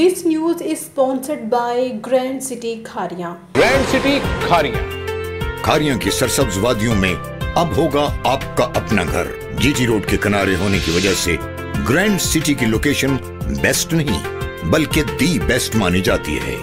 This news is sponsored by Grand City Kharian. Grand city Kharian. Kharian की सरसब्ज वादियों में अब होगा आपका अपना घर। जीटी रोड के किनारे होने की वजह से ग्रैंड सिटी की लोकेशन बेस्ट नहीं बल्कि दी बेस्ट मानी जाती है।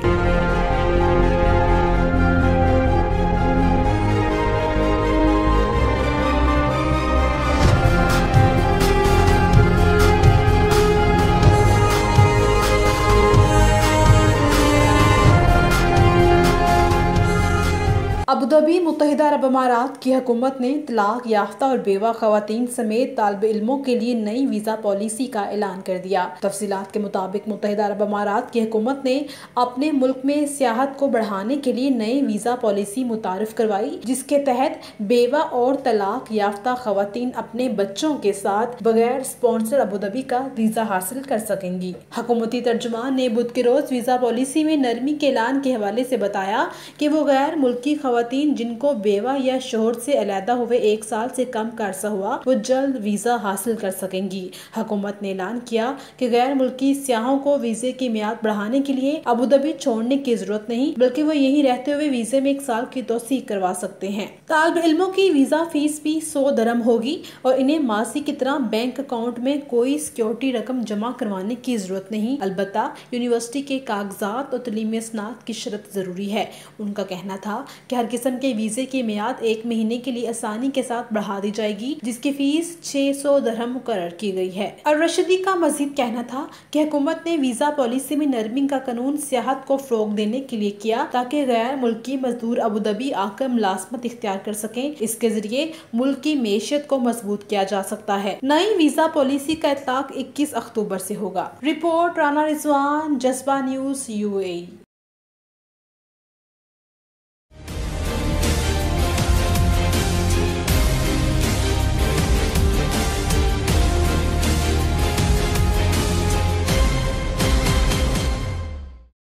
अबूधाबी मुत्तहिदा अरब अमारात की हुकूमत ने तलाक याफ्ता और बेवा खवातीन समेत तालिब इल्मों के लिए नई वीज़ा पॉलिसी का ऐलान कर दिया। तफसीलात के मुताबिक मुत्तहिदा अरब अमारात की हुकूमत ने अपने मुल्क में सियाहत को बढ़ाने के लिए नई वीज़ा पॉलिसी मुतारिफ करवाई, जिसके तहत बेवा और तलाक याफ्ता खवातीन अपने बच्चों के साथ बगैर स्पॉन्सर अबूधाबी का वीज़ा हासिल कर सकेंगी। हुकूमती तर्जुमान ने बुध के रोज वीज़ा पॉलिसी में नरमी के ऐलान के हवाले से बताया कि वो गैर मुल्की खवातीन जिनको बेवा या शोहर से अलहदा हुए 1 साल से कम का अरसा हुआ वो जल्द वीजा हासिल कर सकेंगी। हुकूमत ने ऐलान किया कि गैर मुल्की सियाहों को वीजे की मियाद बढ़ाने के लिए अबूधाबी छोड़ने की जरूरत नहीं बल्कि वो यही रहते हुए वीजे में 1 साल की तोसी करवा सकते हैं। तालिब इल्मों की वीजा फीस भी 100 दिरहम होगी और इन्हें मासी की तरह बैंक अकाउंट में कोई सिक्योरिटी रकम जमा करवाने की जरूरत नहीं। अलबत्ता यूनिवर्सिटी के कागजात और तलीमी स्नात की शर्त जरूरी है। उनका कहना था कि हर किस्म के वीजे की मियाद 1 महीने के लिए आसानी के साथ बढ़ा दी जाएगी, जिसकी फीस 600 दिरहम मुकर्रर की गई है। और रशीदी का मजीद कहना था कि हुकूमत ने वीजा पॉलिसी में नरमी का कानून सियाहत को फरोग देने के लिए किया ताकि गैर मुल्की मजदूर अबूधाबी आकर मुलाजमत इख्तियार कर सकें। इसके जरिए मुल्क की मेशियत को मजबूत किया जा सकता है। नई वीजा पॉलिसी का इत्तलाक 21 अक्टूबर से होगा। रिपोर्ट राना रिजवान, जज्बा न्यूज, UAE।